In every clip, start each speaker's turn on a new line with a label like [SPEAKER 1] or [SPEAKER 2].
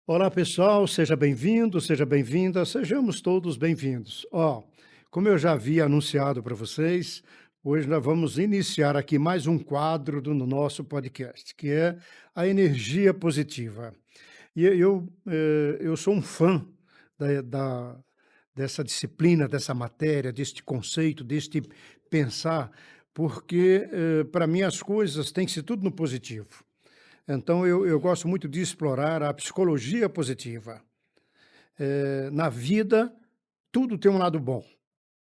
[SPEAKER 1] Olá, pessoal, seja bem-vindo, seja bem-vinda, sejamos todos bem-vindos. Como eu já havia anunciado para vocês, hoje nós vamos iniciar aqui mais um quadro do no nosso podcast, que é a energia positiva. Eu sou um fã dessa disciplina, dessa matéria, deste conceito, deste pensar, porque, para mim as coisas têm que ser tudo no positivo. Então eu gosto muito de explorar a psicologia positiva. Na vida, tudo tem um lado bom,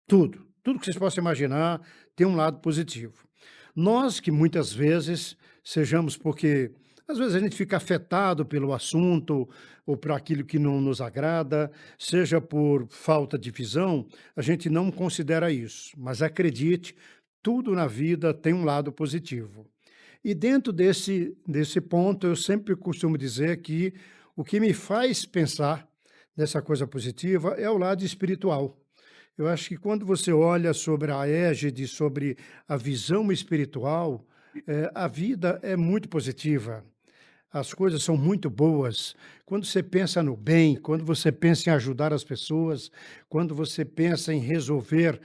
[SPEAKER 1] tudo. Tudo que vocês possam imaginar tem um lado positivo. Nós que muitas vezes sejamos porque às vezes a gente fica afetado pelo assunto ou por aquilo que não nos agrada, seja por falta de visão, a gente não considera isso. Mas acredite, tudo na vida tem um lado positivo. E dentro desse ponto, eu sempre costumo dizer que o que me faz pensar nessa coisa positiva é o lado espiritual. Eu acho que quando você olha sobre a égide, sobre a visão espiritual, a vida é muito positiva. As coisas são muito boas. Quando você pensa no bem, quando você pensa em ajudar as pessoas, quando você pensa em resolver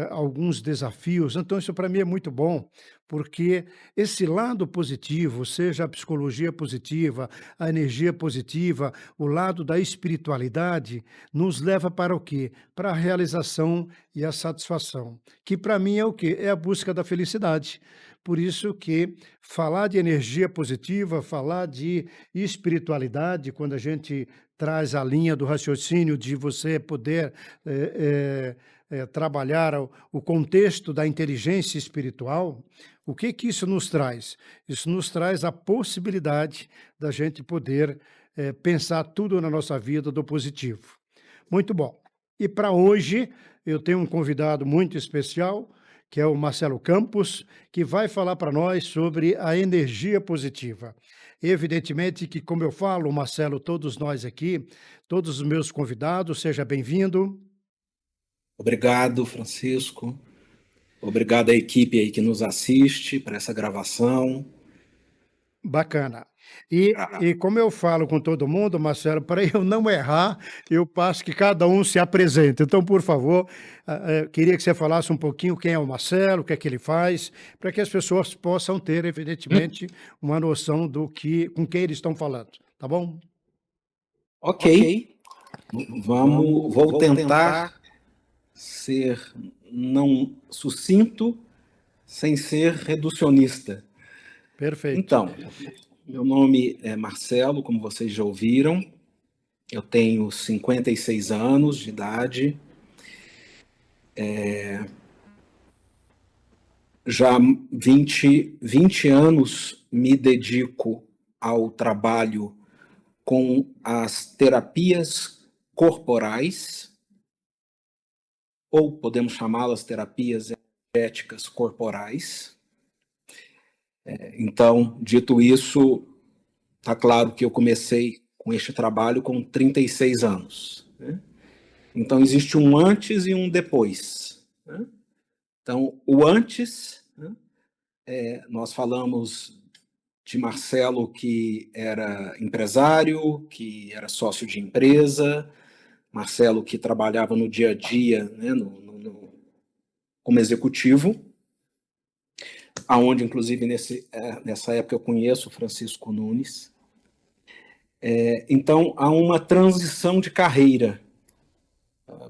[SPEAKER 1] alguns desafios, então isso para mim é muito bom, porque esse lado positivo, seja a psicologia positiva, a energia positiva, o lado da espiritualidade, nos leva para o quê? Para a realização e a satisfação, que para mim é o quê? É a busca da felicidade. Por isso que falar de energia positiva, falar de espiritualidade, quando a gente traz a linha do raciocínio de você poder trabalhar o contexto da inteligência espiritual, o que que isso nos traz? Isso nos traz a possibilidade da gente poder pensar tudo na nossa vida do positivo. Muito bom. E para hoje, eu tenho um convidado muito especial, que é o Marcelo Campos, que vai falar para nós sobre a energia positiva. Evidentemente que, como eu falo, Marcelo, todos nós aqui, todos os meus convidados, seja bem-vindo.
[SPEAKER 2] Obrigado, Francisco. Obrigado à equipe aí que nos assiste para essa gravação.
[SPEAKER 1] Bacana. E como eu falo com todo mundo, Marcelo, para eu não errar, eu passo que cada um se apresente. Então, por favor, queria que você falasse um pouquinho quem é o Marcelo, o que é que ele faz, para que as pessoas possam ter, evidentemente, uma noção com quem eles estão falando, tá bom?
[SPEAKER 2] Ok, vou tentar ser não sucinto, sem ser reducionista.
[SPEAKER 1] Perfeito.
[SPEAKER 2] Então, meu nome é Marcelo, como vocês já ouviram. Eu tenho 56 anos de idade. Já 20 anos me dedico ao trabalho com as terapias corporais, ou podemos chamá-las terapias energéticas corporais. Então, dito isso, está claro que eu comecei com este trabalho com 36 anos. Né? Então, existe um antes e um depois. Né? Então, o antes, né? Nós falamos de Marcelo, que era empresário, que era sócio de empresa, Marcelo, que trabalhava no dia a dia, né, como executivo, aonde, inclusive, nessa época eu conheço o Francisco Nunes. Então, há uma transição de carreira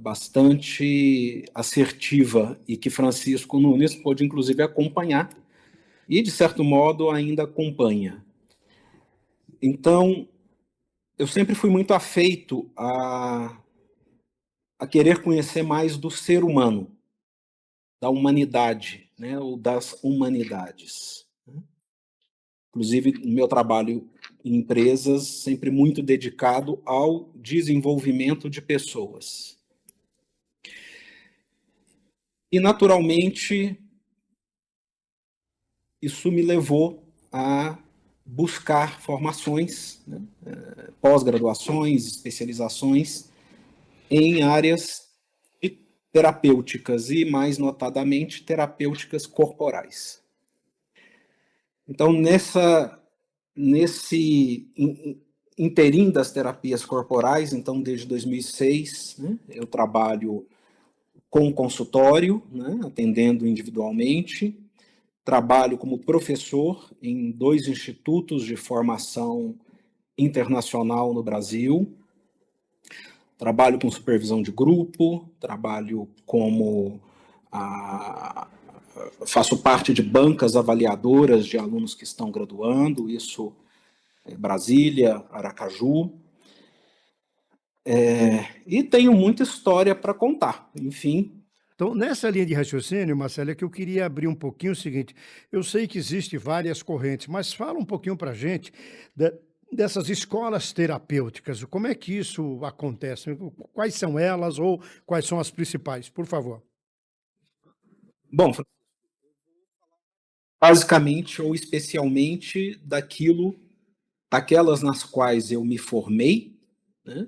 [SPEAKER 2] bastante assertiva e que Francisco Nunes pôde, inclusive, acompanhar e, de certo modo, ainda acompanha. Então, eu sempre fui muito afeito a querer conhecer mais do ser humano, da humanidade, né, ou das humanidades. Inclusive, no meu trabalho em empresas, sempre muito dedicado ao desenvolvimento de pessoas. E, naturalmente, isso me levou a buscar formações, né, pós-graduações, especializações em áreas terapêuticas e, mais notadamente, terapêuticas corporais. Então, nesse interim das terapias corporais, então desde 2006, né, eu trabalho com consultório, né, atendendo individualmente, trabalho como professor em 2 institutos de formação internacional no Brasil, trabalho com supervisão de grupo, trabalho como faço parte de bancas avaliadoras de alunos que estão graduando, isso em Brasília, Aracaju, e tenho muita história para contar, enfim.
[SPEAKER 1] Então, nessa linha de raciocínio, Marcelo, é que eu queria abrir um pouquinho o seguinte, eu sei que existem várias correntes, mas fala um pouquinho para a gente dessas escolas terapêuticas, como é que isso acontece, quais são elas ou quais são as principais, por favor.
[SPEAKER 2] Bom, basicamente ou especialmente daquelas nas quais eu me formei, né?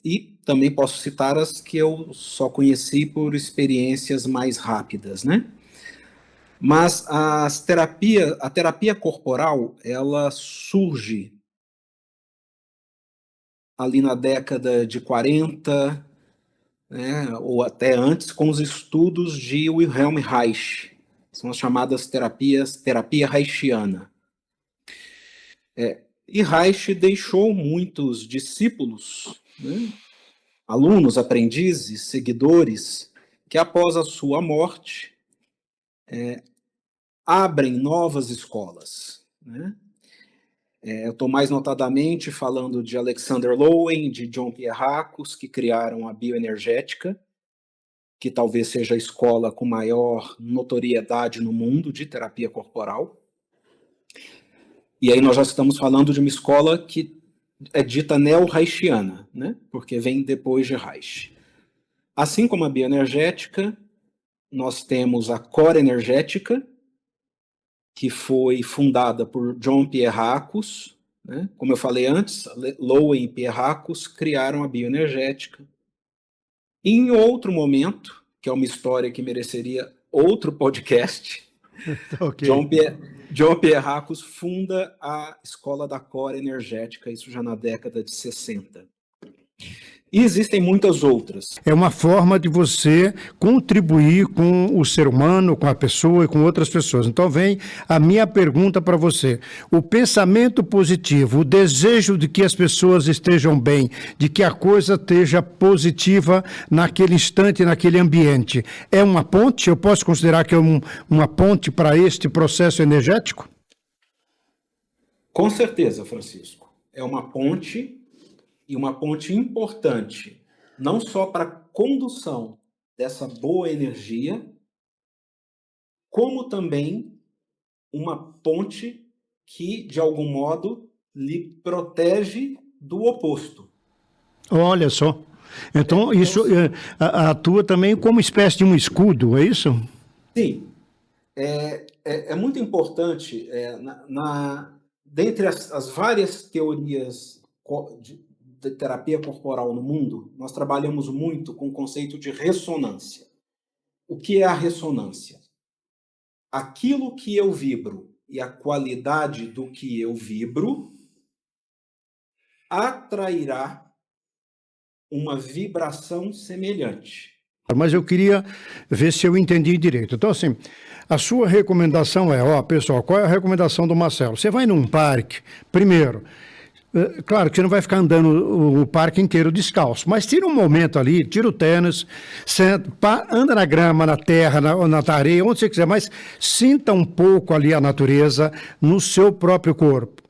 [SPEAKER 2] E também posso citar as que eu só conheci por experiências mais rápidas, né? Mas a terapia corporal, ela surge ali na década de 40, né, ou até antes, com os estudos de Wilhelm Reich, são as chamadas terapia reichiana. E Reich deixou muitos discípulos, né, alunos, aprendizes, seguidores, que após a sua morte abrem novas escolas, né? Eu estou mais notadamente falando de Alexander Lowen, de John Pierracos, que criaram a bioenergética, que talvez seja a escola com maior notoriedade no mundo de terapia corporal. E aí nós já estamos falando de uma escola que é dita neo-reichiana, né? Porque vem depois de Reich. Assim como a bioenergética, nós temos a core energética, que foi fundada por John Pierracos, né? Como eu falei antes, Lowen e Pierracos criaram a bioenergética. E em outro momento, que é uma história que mereceria outro podcast,
[SPEAKER 1] Okay.
[SPEAKER 2] John Pierracos funda a Escola da Core Energética, isso já na década de 60. E existem muitas outras.
[SPEAKER 1] É uma forma de você contribuir com o ser humano, com a pessoa e com outras pessoas. Então vem a minha pergunta para você. O pensamento positivo, o desejo de que as pessoas estejam bem, de que a coisa esteja positiva naquele instante, naquele ambiente, é uma ponte? Eu posso considerar que é uma ponte para este processo energético?
[SPEAKER 2] Com certeza, Francisco. É uma ponte. E uma ponte importante, não só para a condução dessa boa energia, como também uma ponte que, de algum modo, lhe protege do oposto.
[SPEAKER 1] Olha só. Então, isso atua também como espécie de um escudo, é isso?
[SPEAKER 2] Sim. É muito importante, dentre as várias teorias de terapia corporal no mundo, nós trabalhamos muito com o conceito de ressonância. O que é a ressonância? Aquilo que eu vibro e a qualidade do que eu vibro atrairá uma vibração semelhante.
[SPEAKER 1] Mas eu queria ver se eu entendi direito. Então, assim, a sua recomendação é, pessoal, qual é a recomendação do Marcelo? Você vai num parque, primeiro. Claro que você não vai ficar andando o parque inteiro descalço, mas tira um momento ali, tira o tênis, anda na grama, na terra, na areia, onde você quiser, mas sinta um pouco ali a natureza no seu próprio corpo.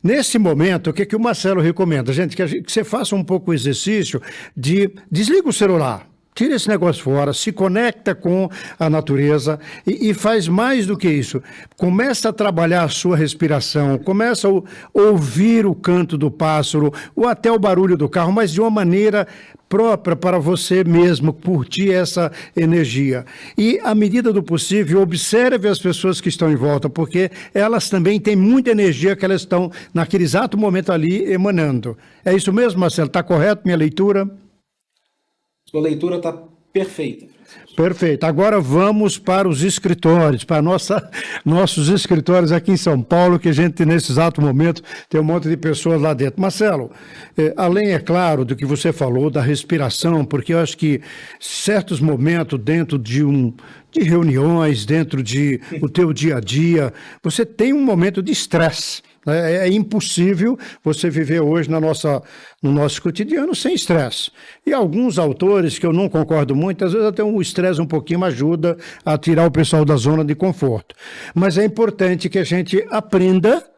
[SPEAKER 1] Nesse momento, o que o Marcelo recomenda? Gente, que você faça um pouco o exercício de desliga o celular. Tira esse negócio fora, se conecta com a natureza e faz mais do que isso. Começa a trabalhar a sua respiração, começa a ouvir o canto do pássaro ou até o barulho do carro, mas de uma maneira própria para você mesmo curtir essa energia. E, à medida do possível, observe as pessoas que estão em volta, porque elas também têm muita energia que elas estão, naquele exato momento ali, emanando. É isso mesmo, Marcelo? Está correto minha leitura?
[SPEAKER 2] Sua leitura está perfeita, Francisco.
[SPEAKER 1] Perfeito. Agora vamos para os escritórios, para nossos escritórios aqui em São Paulo, que a gente, nesse exato momento, tem um monte de pessoas lá dentro. Marcelo, além, é claro, do que você falou, da respiração, porque eu acho que certos momentos dentro de reuniões, dentro de o teu dia a dia, você tem um momento de estresse. É impossível você viver hoje no nosso cotidiano sem estresse. E alguns autores, que eu não concordo muito, às vezes até o estresse um pouquinho ajuda a tirar o pessoal da zona de conforto. Mas é importante que a gente aprenda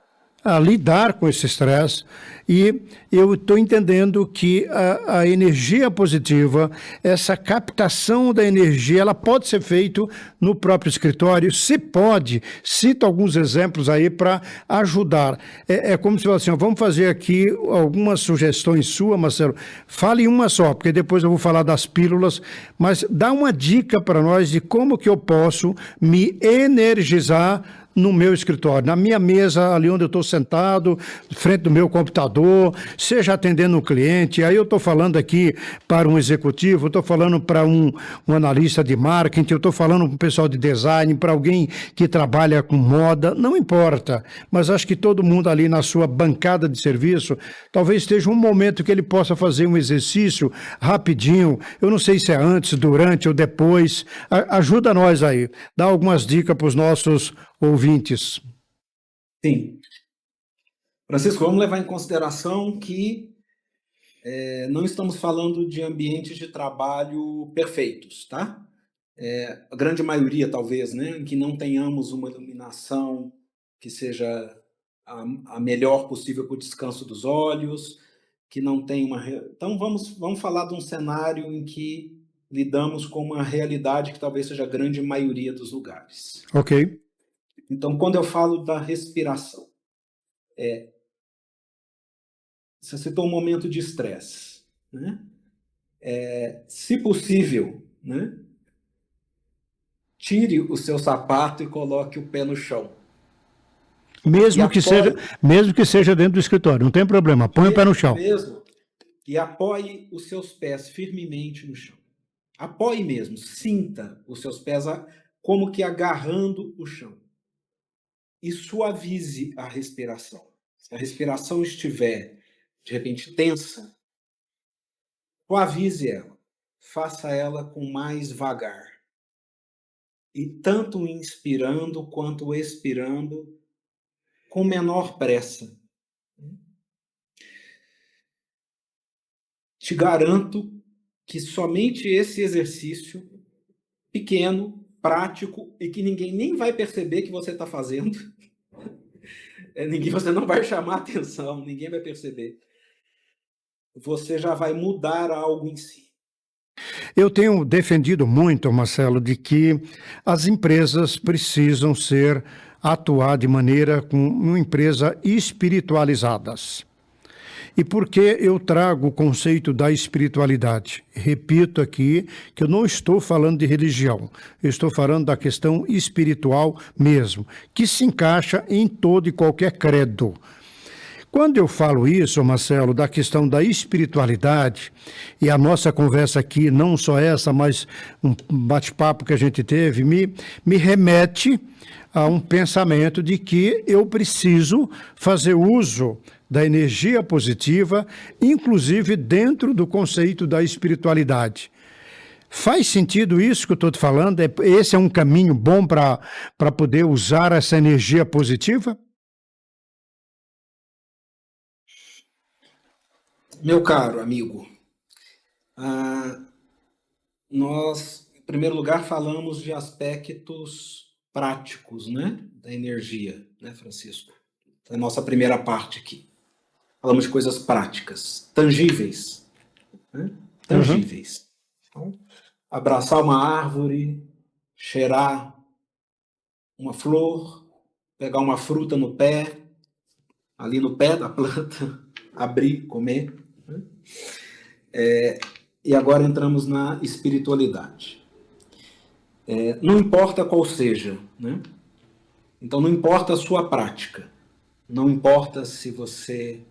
[SPEAKER 1] a lidar com esse estresse, e eu estou entendendo que a energia positiva, essa captação da energia, ela pode ser feita no próprio escritório. Se pode, cito alguns exemplos aí para ajudar. É como se fosse assim, vamos fazer aqui algumas sugestões suas, Marcelo. Fale uma só, porque depois eu vou falar das pílulas, mas dá uma dica para nós de como que eu posso me energizar no meu escritório, na minha mesa, ali onde eu estou sentado, frente do meu computador, seja atendendo um cliente. Aí eu estou falando aqui para um executivo, eu estou falando para um analista de marketing, eu estou falando para um pessoal de design, para alguém que trabalha com moda, não importa, mas acho que todo mundo ali na sua bancada de serviço, talvez esteja um momento que ele possa fazer um exercício rapidinho, eu não sei se é antes, durante ou depois. Ajuda nós aí, dá algumas dicas para os nossos ouvintes.
[SPEAKER 2] Sim. Francisco, vamos levar em consideração que não estamos falando de ambientes de trabalho perfeitos, tá? A grande maioria, talvez, né, em que não tenhamos uma iluminação que seja a melhor possível para o descanso dos olhos, que não tem uma... Então, vamos falar de um cenário em que lidamos com uma realidade que talvez seja a grande maioria dos lugares.
[SPEAKER 1] Ok.
[SPEAKER 2] Então, quando eu falo da respiração, você citou um momento de estresse, né? Se possível, né? Tire o seu sapato e coloque o pé no chão.
[SPEAKER 1] Mesmo que seja dentro do escritório, não tem problema, põe o pé no chão.
[SPEAKER 2] E apoie os seus pés firmemente no chão. Apoie mesmo, sinta os seus pés como que agarrando o chão. E suavize a respiração. Se a respiração estiver, de repente, tensa, suavize ela. Faça ela com mais vagar. E tanto inspirando quanto expirando, com menor pressa. Te garanto que somente esse exercício pequeno, prático, e que ninguém nem vai perceber que você está fazendo, você não vai chamar atenção, ninguém vai perceber, você já vai mudar algo em si.
[SPEAKER 1] Eu tenho defendido muito, Marcelo, de que as empresas precisam atuar de maneira com uma empresa espiritualizadas. E por que eu trago o conceito da espiritualidade? Repito aqui que eu não estou falando de religião, eu estou falando da questão espiritual mesmo, que se encaixa em todo e qualquer credo. Quando eu falo isso, Marcelo, da questão da espiritualidade, e a nossa conversa aqui, não só essa, mas um bate-papo que a gente teve, me remete a um pensamento de que eu preciso fazer uso da energia positiva, inclusive dentro do conceito da espiritualidade. Faz sentido isso que eu estou te falando? Esse é um caminho bom para poder usar essa energia positiva?
[SPEAKER 2] Meu caro amigo, nós, em primeiro lugar, falamos de aspectos práticos, né, da energia, né, Francisco? É a nossa primeira parte aqui. Falamos de coisas práticas, tangíveis, né? Tangíveis. Então, abraçar uma árvore, cheirar uma flor, pegar uma fruta no pé, ali no pé da planta, abrir, comer. Né? E agora entramos na espiritualidade. Não importa qual seja, né? Então não importa a sua prática, não importa se você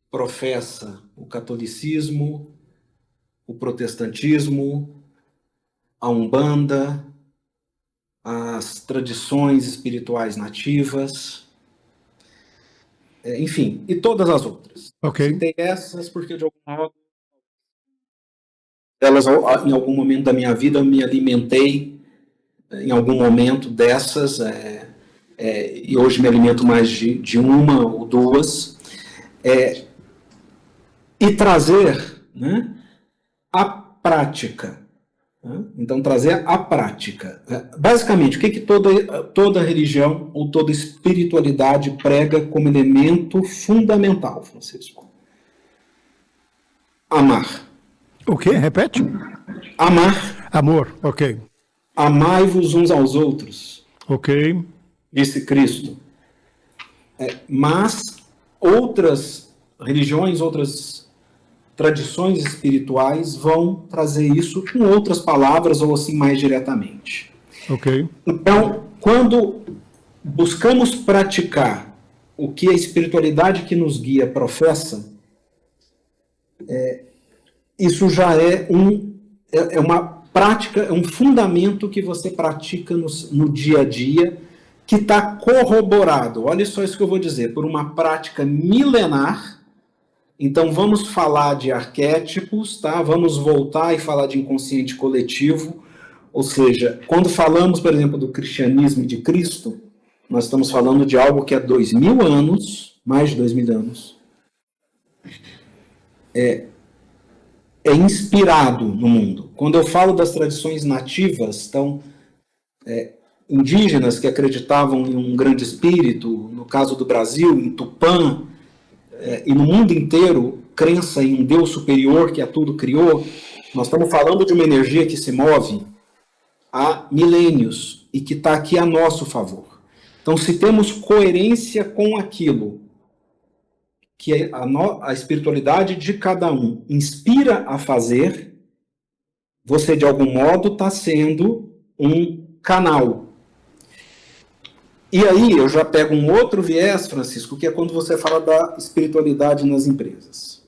[SPEAKER 2] professa o catolicismo, o protestantismo, a Umbanda, as tradições espirituais nativas, enfim, e todas as outras.
[SPEAKER 1] Ok.
[SPEAKER 2] Citei essas porque, de algum modo, elas, em algum momento da minha vida, eu me alimentei em algum momento dessas, e hoje me alimento mais de uma ou duas, e trazer, né, a prática. Né? Então, trazer a prática. Basicamente, o que toda religião ou toda espiritualidade prega como elemento fundamental, Francisco? Amar.
[SPEAKER 1] O quê? Repete?
[SPEAKER 2] Amar.
[SPEAKER 1] Amor, ok.
[SPEAKER 2] Amai-vos uns aos outros,
[SPEAKER 1] Ok.
[SPEAKER 2] disse Cristo. Mas outras religiões, outras tradições espirituais vão trazer isso com outras palavras ou assim mais diretamente.
[SPEAKER 1] Ok.
[SPEAKER 2] Então, quando buscamos praticar o que a espiritualidade que nos guia professa, isso já é uma prática, é um fundamento que você pratica no dia a dia, que está corroborado, olha só isso que eu vou dizer, por uma prática milenar. Então vamos falar de arquétipos, tá? Vamos voltar e falar de inconsciente coletivo, ou seja, quando falamos, por exemplo, do cristianismo e de Cristo, nós estamos falando de algo que há 2000 anos, mais de 2000 anos, é inspirado no mundo. Quando eu falo das tradições nativas, então, indígenas que acreditavam em um grande espírito, no caso do Brasil, em Tupã, e no mundo inteiro, crença em um Deus superior que a tudo criou, nós estamos falando de uma energia que se move há milênios e que está aqui a nosso favor. Então, se temos coerência com aquilo que a espiritualidade de cada um inspira a fazer, você, de algum modo, está sendo um canal. E aí eu já pego um outro viés, Francisco, que é quando você fala da espiritualidade nas empresas.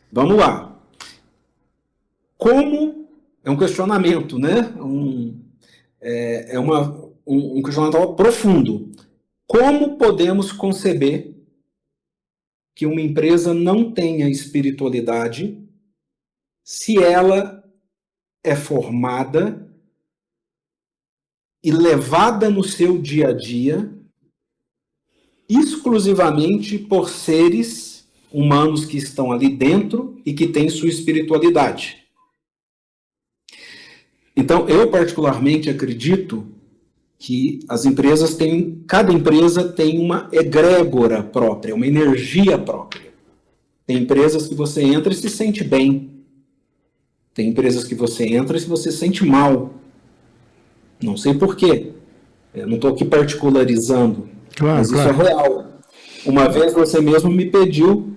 [SPEAKER 2] Vamos lá. Como... É um questionamento, né? Um questionamento profundo. Como podemos conceber que uma empresa não tenha espiritualidade se ela é formada e levada no seu dia a dia exclusivamente por seres humanos que estão ali dentro e que têm sua espiritualidade? Então, eu particularmente acredito que as empresas cada empresa tem uma egrégora própria, uma energia própria. Tem empresas que você entra e se sente bem. Tem empresas que você entra e você se sente mal. Não sei por quê. Eu não estou aqui particularizando,
[SPEAKER 1] Claro,
[SPEAKER 2] mas isso é real. Uma vez você mesmo me pediu,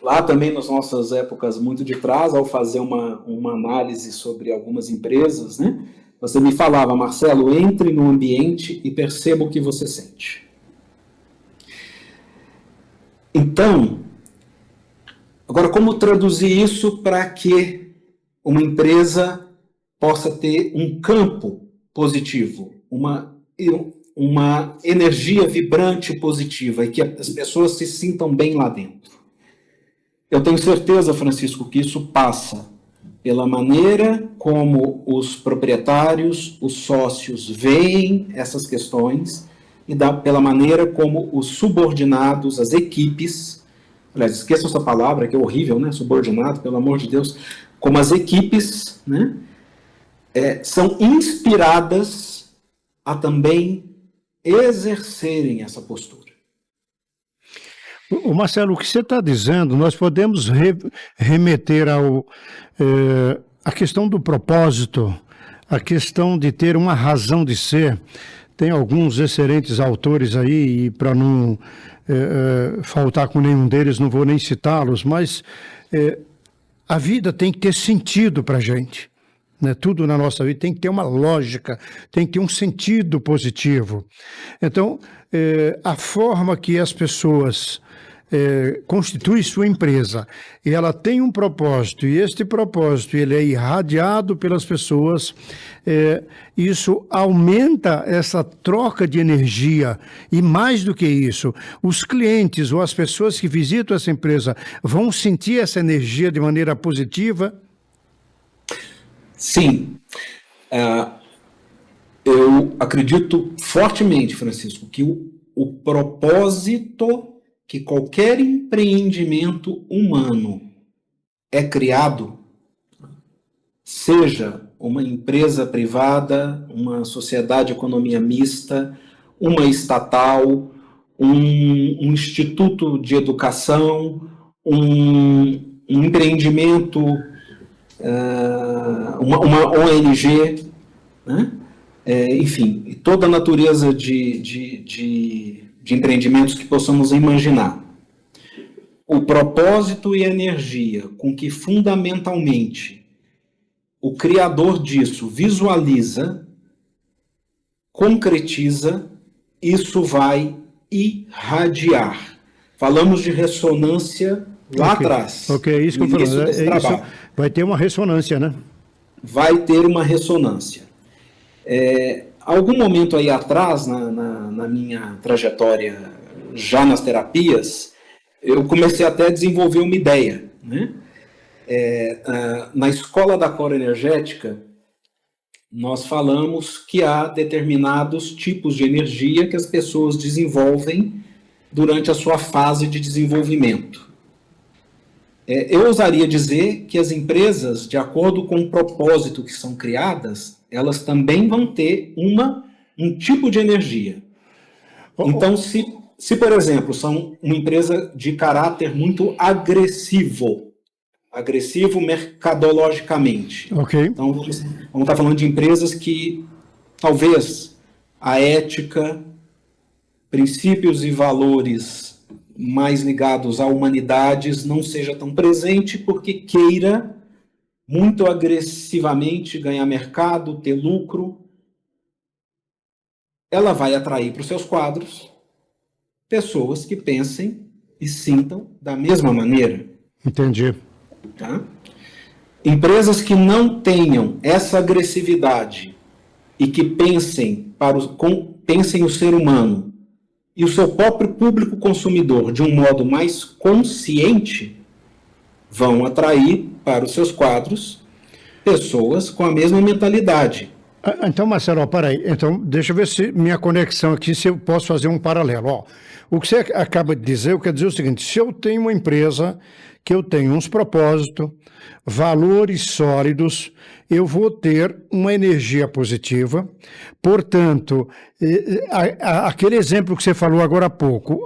[SPEAKER 2] lá também nas nossas épocas muito de trás, ao fazer uma análise sobre algumas empresas, né? Você me falava, Marcelo, entre no ambiente e perceba o que você sente. Então, agora como traduzir isso para que uma empresa possa ter um campo positivo, uma energia vibrante positiva e que as pessoas se sintam bem lá dentro? Eu tenho certeza, Francisco, que isso passa pela maneira como os proprietários, os sócios veem essas questões e pela maneira como os subordinados, as equipes, aliás, esqueçam essa palavra que é horrível, né? Subordinado, pelo amor de Deus, como as equipes, né? São inspiradas a também exercerem essa postura.
[SPEAKER 1] O Marcelo, o que você está dizendo, nós podemos remeter à questão do propósito, a questão de ter uma razão de ser. Tem alguns excelentes autores aí, e para não faltar com nenhum deles, não vou nem citá-los, mas a vida tem que ter sentido para a gente. Né? Tudo na nossa vida tem que ter uma lógica, tem que ter um sentido positivo. Então, a forma que as pessoas constitui sua empresa e ela tem um propósito, e este propósito ele é irradiado pelas pessoas, isso aumenta essa troca de energia, e mais do que isso, os clientes ou as pessoas que visitam essa empresa vão sentir essa energia de maneira positiva?
[SPEAKER 2] Sim. Eu acredito fortemente, Francisco, que o propósito que qualquer empreendimento humano é criado, seja uma empresa privada, uma sociedade de economia mista, uma estatal, um instituto de educação, um empreendimento, uma ONG, né? Enfim, toda a natureza de empreendimentos que possamos imaginar. O propósito e a energia com que fundamentalmente o criador disso visualiza, concretiza, isso vai irradiar. Falamos de ressonância lá atrás.
[SPEAKER 1] Ok, é isso que eu falo. Isso vai ter uma ressonância, né?
[SPEAKER 2] Vai ter uma ressonância. Algum momento aí atrás, na minha trajetória já nas terapias, eu comecei até a desenvolver uma ideia, né? Na escola da coroenergética, nós falamos que há determinados tipos de energia que as pessoas desenvolvem durante a sua fase de desenvolvimento. Eu ousaria dizer que as empresas, de acordo com o propósito que são criadas, elas também vão ter um tipo de energia. Então, se, por exemplo, são uma empresa de caráter muito agressivo mercadologicamente.
[SPEAKER 1] Okay.
[SPEAKER 2] Então, vamos estar falando de empresas que talvez a ética, princípios e valores mais ligados a humanidades não seja tão presente porque queira muito agressivamente ganhar mercado, ter lucro. Ela vai atrair para os seus quadros pessoas que pensem e sintam da mesma maneira.
[SPEAKER 1] Entendi.
[SPEAKER 2] Tá? Empresas que não tenham essa agressividade e que pensem o ser humano e o seu próprio público consumidor de um modo mais consciente, vão atrair para os seus quadros pessoas com a mesma mentalidade.
[SPEAKER 1] Então, Marcelo, peraí. Então, deixa eu ver se minha conexão aqui, se eu posso fazer um paralelo. Ó, o que você acaba de dizer, eu quero dizer o seguinte: se eu tenho uma empresa que eu tenho uns propósitos, valores sólidos, eu vou ter uma energia positiva. Portanto, aquele exemplo que você falou agora há pouco,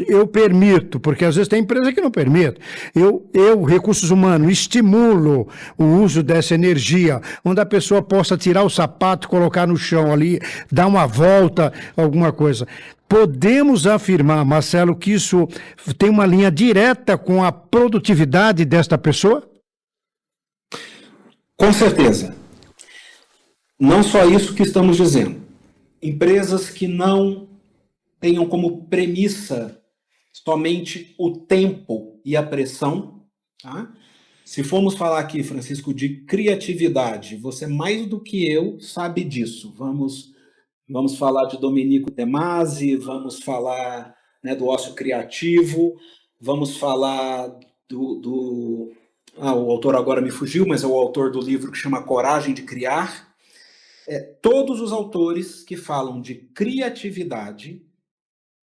[SPEAKER 1] eu permito, porque às vezes tem empresa que não permite, eu, recursos humanos, estimulo o uso dessa energia, onde a pessoa possa tirar o sapato, colocar no chão ali, dar uma volta, alguma coisa. Podemos afirmar, Marcelo, que isso tem uma linha direta com a produtividade desta pessoa?
[SPEAKER 2] Com certeza. Não só isso que estamos dizendo. Empresas que não tenham como premissa somente o tempo e a pressão. Tá? Se formos falar aqui, Francisco, de criatividade, você mais do que eu sabe disso. Vamos falar de Domenico De Masi, vamos falar, né, do ócio criativo, vamos falar o autor agora me fugiu, mas é o autor do livro que chama Coragem de Criar. Todos os autores que falam de criatividade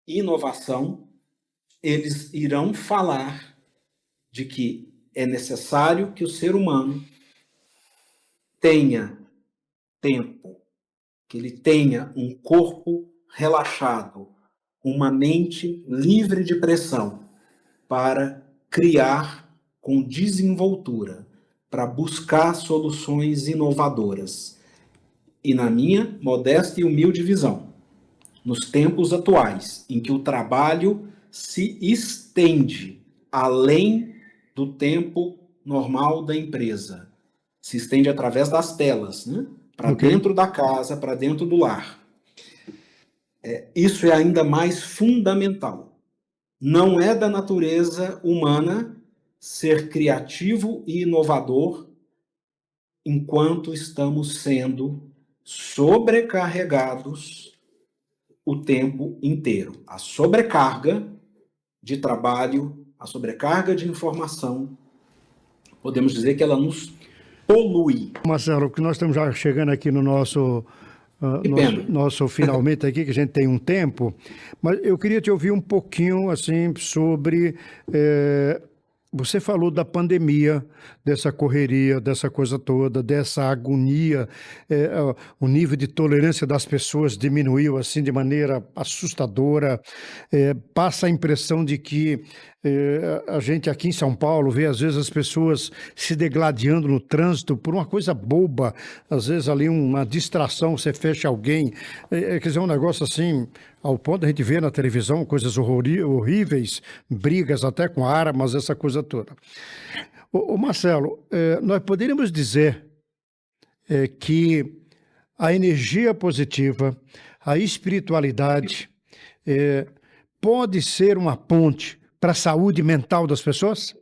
[SPEAKER 2] e inovação, eles irão falar de que é necessário que o ser humano tenha tempo, que ele tenha um corpo relaxado, uma mente livre de pressão, para criar com desenvoltura, para buscar soluções inovadoras. E na minha modesta e humilde visão, nos tempos atuais, em que o trabalho se estende além do tempo normal da empresa, se estende através das telas, né? Para dentro da casa, para dentro do lar. Isso é ainda mais fundamental. não é da natureza humana ser criativo e inovador enquanto estamos sendo sobrecarregados o tempo inteiro. A sobrecarga de trabalho, a sobrecarga de informação, podemos dizer que ela nos polui.
[SPEAKER 1] Marcelo, que nós estamos já chegando aqui no nosso finalmente aqui, que a gente tem um tempo, mas eu queria te ouvir um pouquinho assim sobre você falou da pandemia, dessa correria, dessa coisa toda, dessa agonia, o nível de tolerância das pessoas diminuiu assim de maneira assustadora, passa a impressão de que a gente aqui em São Paulo vê às vezes as pessoas se degladiando no trânsito por uma coisa boba, às vezes ali uma distração, você fecha alguém, quer dizer, um negócio assim, ao ponto de a gente ver na televisão coisas horríveis, brigas até com armas, essa coisa toda. Ô Marcelo, nós poderíamos dizer que a energia positiva, a espiritualidade, pode ser uma ponte para a saúde mental das pessoas?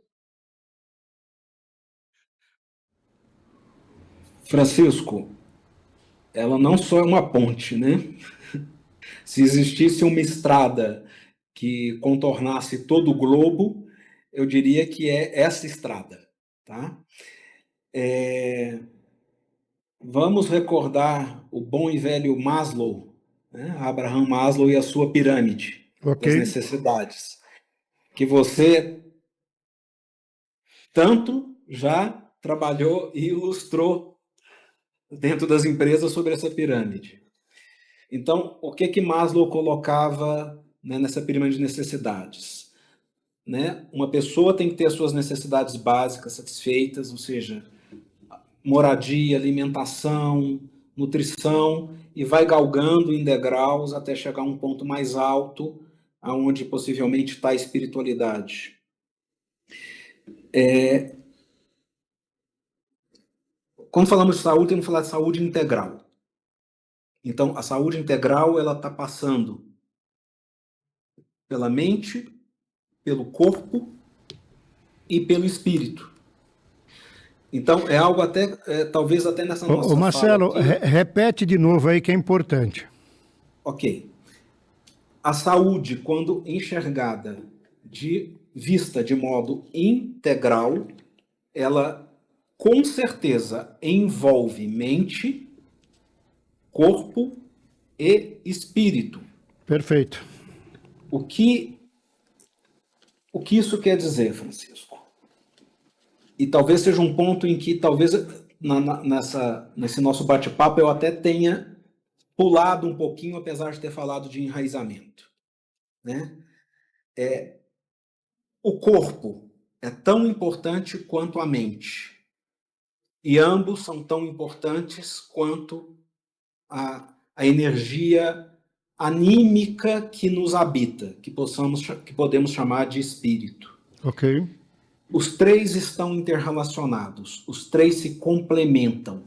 [SPEAKER 2] Francisco, ela não só é uma ponte, né? Se existisse uma estrada que contornasse todo o globo, eu diria que é essa estrada, tá? Vamos recordar o bom e velho Maslow, né? Abraham Maslow e a sua pirâmide das necessidades, que você tanto já trabalhou e ilustrou dentro das empresas sobre essa pirâmide. Então, o que Maslow colocava, né, nessa pirâmide de necessidades? Né? Uma pessoa tem que ter as suas necessidades básicas satisfeitas, ou seja, moradia, alimentação, nutrição, e vai galgando em degraus até chegar a um ponto mais alto, aonde possivelmente está a espiritualidade. Quando falamos de saúde, temos que falar de saúde integral. Então, a saúde integral, ela está passando pela mente, pelo corpo e pelo espírito. Então, é algo até, talvez até nessa nossa
[SPEAKER 1] Marcelo,
[SPEAKER 2] fala aqui,
[SPEAKER 1] repete de novo aí que é importante.
[SPEAKER 2] Ok. A saúde, quando enxergada vista de modo integral, ela com certeza envolve mente, corpo e espírito. Perfeito. O que isso quer dizer, Francisco? E talvez seja um ponto em que, talvez, nesse nosso bate-papo, eu até tenha pulado um pouquinho, apesar de ter falado de enraizamento. Né? O corpo é tão importante quanto a mente. E ambos são tão importantes quanto a energia anímica que nos habita, que podemos chamar de espírito.
[SPEAKER 1] Ok.
[SPEAKER 2] Os três estão interrelacionados, os três se complementam.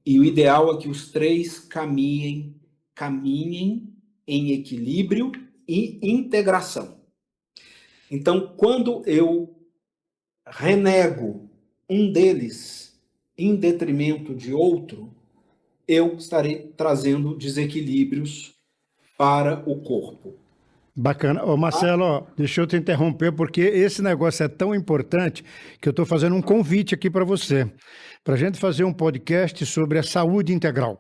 [SPEAKER 2] E o ideal é que os três caminhem em equilíbrio e integração. Então, quando eu renego um deles em detrimento de outro, eu estarei trazendo desequilíbrios para o corpo.
[SPEAKER 1] Bacana. Ô Marcelo, deixa eu te interromper, porque esse negócio é tão importante que eu estou fazendo um convite aqui para você, para a gente fazer um podcast sobre a saúde integral.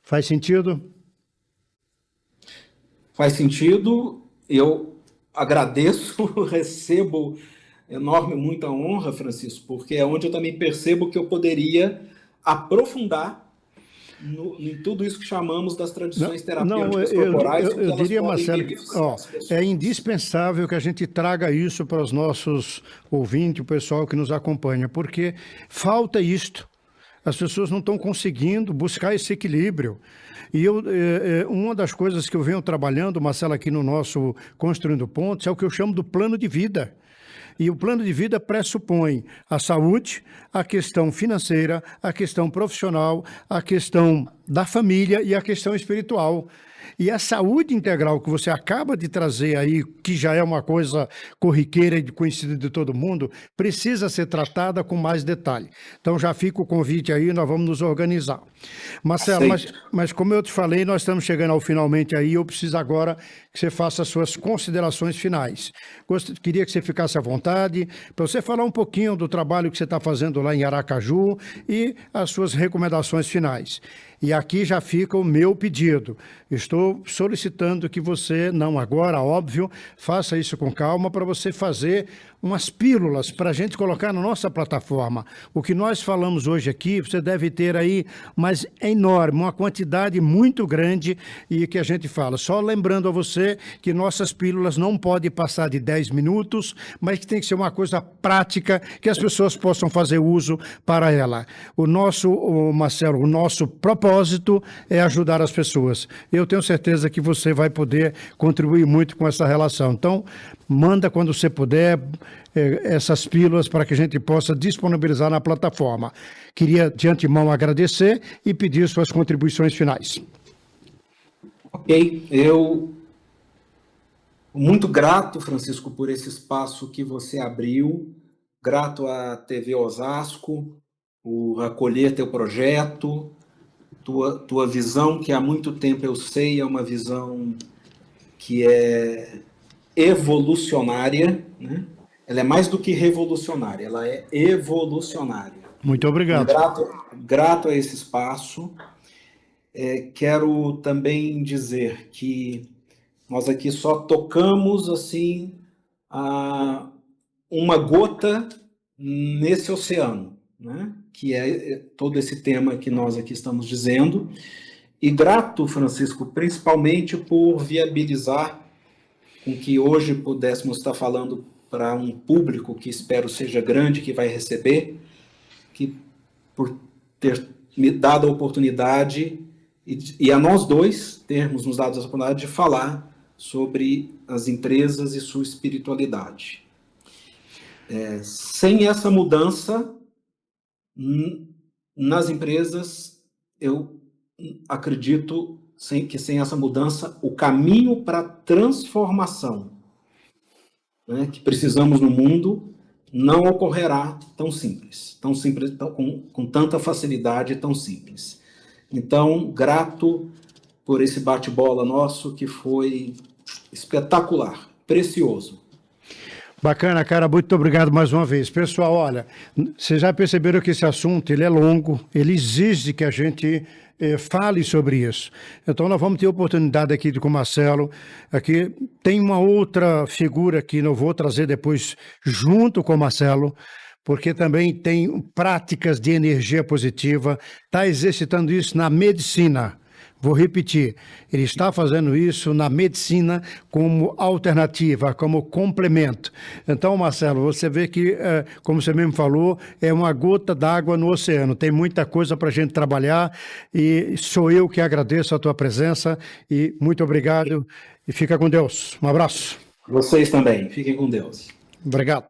[SPEAKER 1] Faz sentido?
[SPEAKER 2] Faz sentido. Eu agradeço, recebo muita honra, Francisco, porque é onde eu também percebo que eu poderia aprofundar em tudo isso que chamamos das tradições terapêuticas corporais.
[SPEAKER 1] Eu diria, Marcelo, é indispensável que a gente traga isso para os nossos ouvintes, o pessoal que nos acompanha, porque falta isto. As pessoas não estão conseguindo buscar esse equilíbrio. E uma das coisas que eu venho trabalhando, Marcelo, aqui no nosso Construindo Pontes, é o que eu chamo do plano de vida. E o plano de vida pressupõe a saúde, a questão financeira, a questão profissional, a questão da família e a questão espiritual. E a saúde integral que você acaba de trazer aí, que já é uma coisa corriqueira e conhecida de todo mundo, precisa ser tratada com mais detalhe. Então já fica o convite aí, nós vamos nos organizar. Marcelo, mas como eu te falei, nós estamos chegando ao finalmente aí, eu preciso agora que você faça as suas considerações finais. Queria que você ficasse à vontade, para você falar um pouquinho do trabalho que você está fazendo lá em Aracaju e as suas recomendações finais. E aqui já fica o meu pedido. Estou solicitando que você, não agora, óbvio, faça isso com calma para você fazer umas pílulas para a gente colocar na nossa plataforma. O que nós falamos hoje aqui, você deve ter aí, mas é enorme, uma quantidade muito grande e que a gente fala. Só lembrando a você que nossas pílulas não podem passar de 10 minutos, mas que tem que ser uma coisa prática, que as pessoas possam fazer uso para ela. Marcelo, o nosso propósito é ajudar as pessoas. Eu tenho certeza que você vai poder contribuir muito com essa relação. Então, manda quando você puder essas pílulas para que a gente possa disponibilizar na plataforma. Queria, de antemão, agradecer e pedir suas contribuições finais.
[SPEAKER 2] Ok, eu muito grato, Francisco, por esse espaço que você abriu, grato à TV Osasco, por acolher teu projeto, tua visão, que há muito tempo eu sei é uma visão que é evolucionária, né? Ela é mais do que revolucionária, ela é evolucionária.
[SPEAKER 1] Muito obrigado.
[SPEAKER 2] Grato a esse espaço. Quero também dizer que nós aqui só tocamos assim uma gota nesse oceano, né? Que é todo esse tema que nós aqui estamos dizendo. E grato, Francisco, principalmente por viabilizar com que hoje pudéssemos estar falando para um público que espero seja grande, que vai receber, que por ter me dado a oportunidade e a nós dois termos nos dado a oportunidade de falar sobre as empresas e sua espiritualidade. Sem essa mudança nas empresas, eu acredito que sem essa mudança, o caminho para a transformação, né, que precisamos no mundo não ocorrerá tão simples, com tanta facilidade, tão simples. Então, grato por esse bate-bola nosso que foi espetacular, precioso.
[SPEAKER 1] Bacana, cara, muito obrigado mais uma vez. Pessoal, olha, vocês já perceberam que esse assunto ele é longo, ele exige que a gente fale sobre isso. Então, nós vamos ter oportunidade aqui com o Marcelo. Aqui tem uma outra figura que eu vou trazer depois junto com o Marcelo, porque também tem práticas de energia positiva, está exercitando isso na medicina. Vou repetir, ele está fazendo isso na medicina como alternativa, como complemento. Então, Marcelo, você vê que, como você mesmo falou, é uma gota d'água no oceano. Tem muita coisa para a gente trabalhar e sou eu que agradeço a tua presença e muito obrigado e fica com Deus. Um abraço.
[SPEAKER 2] Vocês também, fiquem com Deus.
[SPEAKER 1] Obrigado.